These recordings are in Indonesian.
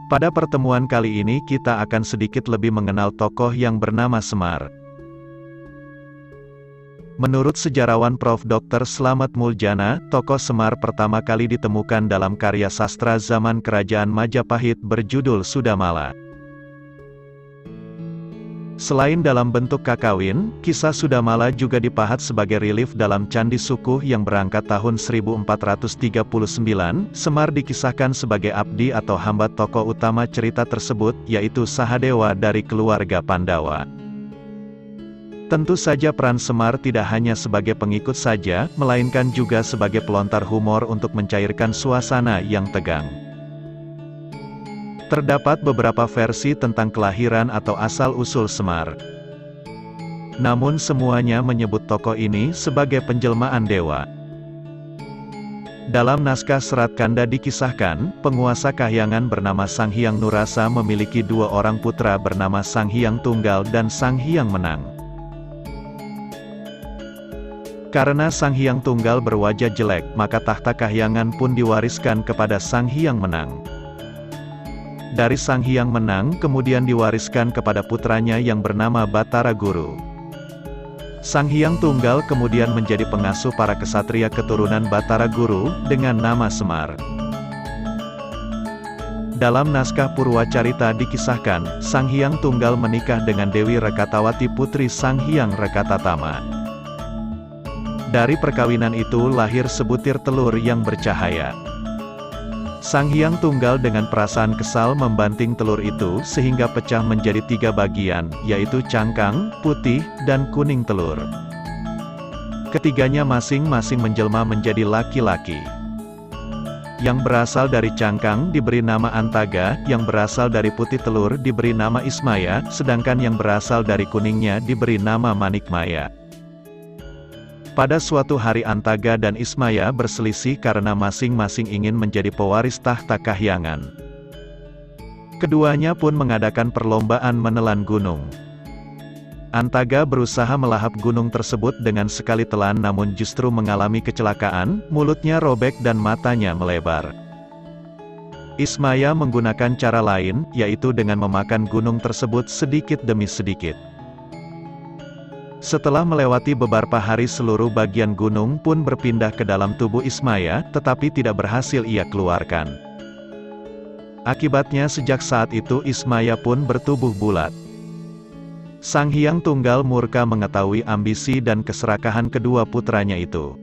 Pada pertemuan kali ini kita akan sedikit lebih mengenal tokoh yang bernama Semar. Menurut sejarawan Prof. Dr. Slamet Muljana, tokoh Semar pertama kali ditemukan dalam karya sastra zaman Kerajaan Majapahit berjudul Sudamala. Selain dalam bentuk kakawin, kisah Sudamala juga dipahat sebagai relief dalam Candi Sukuh yang berangkat tahun 1439. Semar dikisahkan sebagai abdi atau hamba tokoh utama cerita tersebut, yaitu Sahadewa dari keluarga Pandawa. Tentu saja peran Semar tidak hanya sebagai pengikut saja, melainkan juga sebagai pelontar humor untuk mencairkan suasana yang tegang. Terdapat beberapa versi tentang kelahiran atau asal-usul Semar. Namun semuanya menyebut tokoh ini sebagai penjelmaan dewa. Dalam naskah Serat Kanda dikisahkan, penguasa Kahyangan bernama Sang Hyang Nurasa memiliki dua orang putra bernama Sang Hyang Tunggal dan Sang Hyang Menang. Karena Sang Hyang Tunggal berwajah jelek, maka tahta Kahyangan pun diwariskan kepada Sang Hyang Menang. Dari Sang Hyang Menang kemudian diwariskan kepada putranya yang bernama Batara Guru. Sang Hyang Tunggal kemudian menjadi pengasuh para kesatria keturunan Batara Guru, dengan nama Semar. Dalam naskah Purwacarita dikisahkan, Sang Hyang Tunggal menikah dengan Dewi Rekatawati putri Sang Hyang Rekatatama. Dari perkawinan itu lahir sebutir telur yang bercahaya. Sang Hyang Tunggal dengan perasaan kesal membanting telur itu sehingga pecah menjadi 3 bagian, yaitu cangkang, putih, dan kuning telur. Ketiganya masing-masing menjelma menjadi laki-laki. Yang berasal dari cangkang diberi nama Antaga, yang berasal dari putih telur diberi nama Ismaya, sedangkan yang berasal dari kuningnya diberi nama Manikmaya. Pada suatu hari Antaga dan Ismaya berselisih karena masing-masing ingin menjadi pewaris tahta Kahyangan. Keduanya pun mengadakan perlombaan menelan gunung. Antaga berusaha melahap gunung tersebut dengan sekali telan namun justru mengalami kecelakaan, mulutnya robek dan matanya melebar. Ismaya menggunakan cara lain, yaitu dengan memakan gunung tersebut sedikit demi sedikit. Setelah melewati beberapa hari seluruh bagian gunung pun berpindah ke dalam tubuh Ismaya, tetapi tidak berhasil ia keluarkan. Akibatnya sejak saat itu Ismaya pun bertubuh bulat. Sang Hyang Tunggal murka mengetahui ambisi dan keserakahan kedua putranya itu.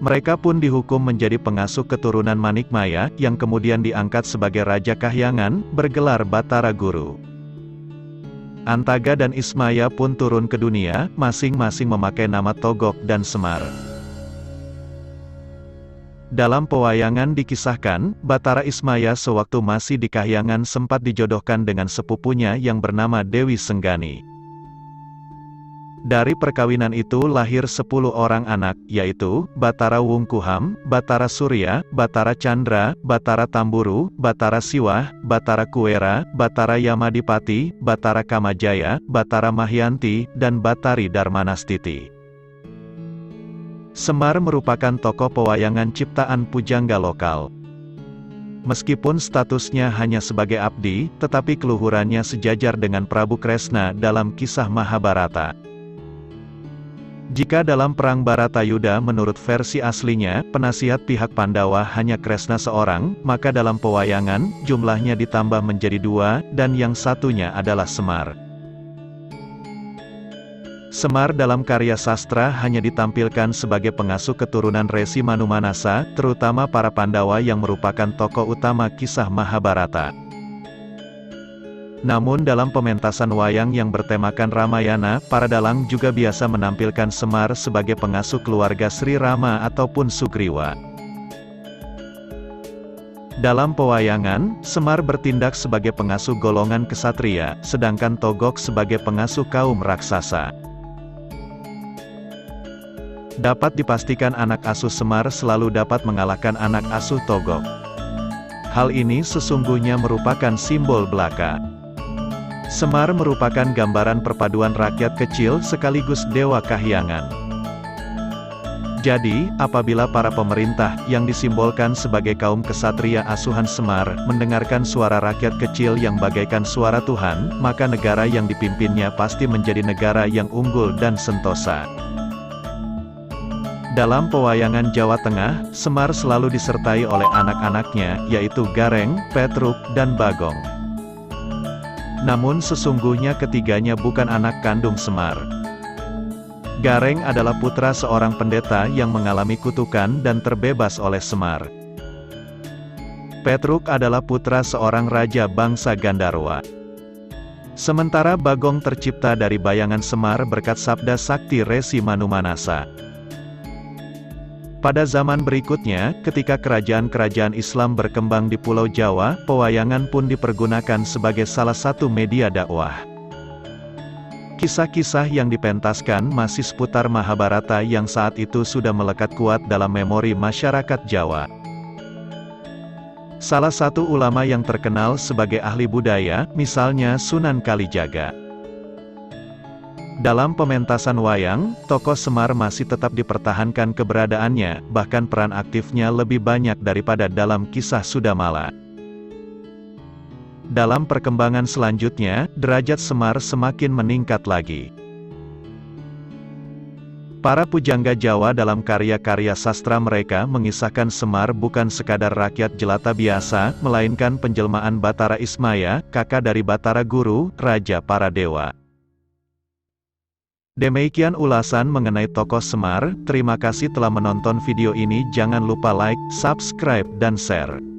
Mereka pun dihukum menjadi pengasuh keturunan Manikmaya, yang kemudian diangkat sebagai Raja Kahyangan, bergelar Batara Guru. Antaga dan Ismaya pun turun ke dunia, masing-masing memakai nama Togok dan Semar. Dalam pewayangan dikisahkan, Batara Ismaya sewaktu masih di Kahyangan sempat dijodohkan dengan sepupunya yang bernama Dewi Senggani. Dari perkawinan itu lahir 10 orang anak, yaitu, Batara Wungkuham, Batara Surya, Batara Chandra, Batara Tamburu, Batara Siwah, Batara Kuwera, Batara Yamadipati, Batara Kamajaya, Batara Mahyanti, dan Batari Darmanastiti. Semar merupakan tokoh pewayangan ciptaan pujangga lokal. Meskipun statusnya hanya sebagai abdi, tetapi keluhurannya sejajar dengan Prabu Kresna dalam kisah Mahabharata. Jika dalam perang Baratayuda menurut versi aslinya, penasihat pihak Pandawa hanya Kresna seorang, maka dalam pewayangan, jumlahnya ditambah menjadi 2, dan yang satunya adalah Semar. Semar dalam karya sastra hanya ditampilkan sebagai pengasuh keturunan Resi Manumanasa, terutama para Pandawa yang merupakan tokoh utama kisah Mahabharata. Namun dalam pementasan wayang yang bertemakan Ramayana, para dalang juga biasa menampilkan Semar sebagai pengasuh keluarga Sri Rama ataupun Sugriwa. Dalam pewayangan, Semar bertindak sebagai pengasuh golongan kesatria, sedangkan Togok sebagai pengasuh kaum raksasa. Dapat dipastikan anak asuh Semar selalu dapat mengalahkan anak asuh Togok. Hal ini sesungguhnya merupakan simbol belaka. Semar merupakan gambaran perpaduan rakyat kecil sekaligus dewa Kahyangan. Jadi, apabila para pemerintah yang disimbolkan sebagai kaum kesatria asuhan Semar mendengarkan suara rakyat kecil yang bagaikan suara Tuhan, maka negara yang dipimpinnya pasti menjadi negara yang unggul dan sentosa. Dalam pewayangan Jawa Tengah, Semar selalu disertai oleh anak-anaknya, yaitu Gareng, Petruk, dan Bagong. Namun sesungguhnya ketiganya bukan anak kandung Semar. Gareng adalah putra seorang pendeta yang mengalami kutukan dan terbebas oleh Semar. Petruk adalah putra seorang raja bangsa Gandarwa. Sementara Bagong tercipta dari bayangan Semar berkat sabda sakti Resi Manumanasa. Pada zaman berikutnya, ketika kerajaan-kerajaan Islam berkembang di Pulau Jawa, pewayangan pun dipergunakan sebagai salah satu media dakwah. Kisah-kisah yang dipentaskan masih seputar Mahabharata yang saat itu sudah melekat kuat dalam memori masyarakat Jawa. Salah satu ulama yang terkenal sebagai ahli budaya, misalnya Sunan Kalijaga. Dalam pementasan wayang, tokoh Semar masih tetap dipertahankan keberadaannya, bahkan peran aktifnya lebih banyak daripada dalam kisah Sudamala. Dalam perkembangan selanjutnya, derajat Semar semakin meningkat lagi. Para pujangga Jawa dalam karya-karya sastra mereka mengisahkan Semar bukan sekadar rakyat jelata biasa, melainkan penjelmaan Batara Ismaya, kakak dari Batara Guru, raja para dewa. Demikian ulasan mengenai tokoh Semar. Terima kasih telah menonton video ini. Jangan lupa like, subscribe, dan share.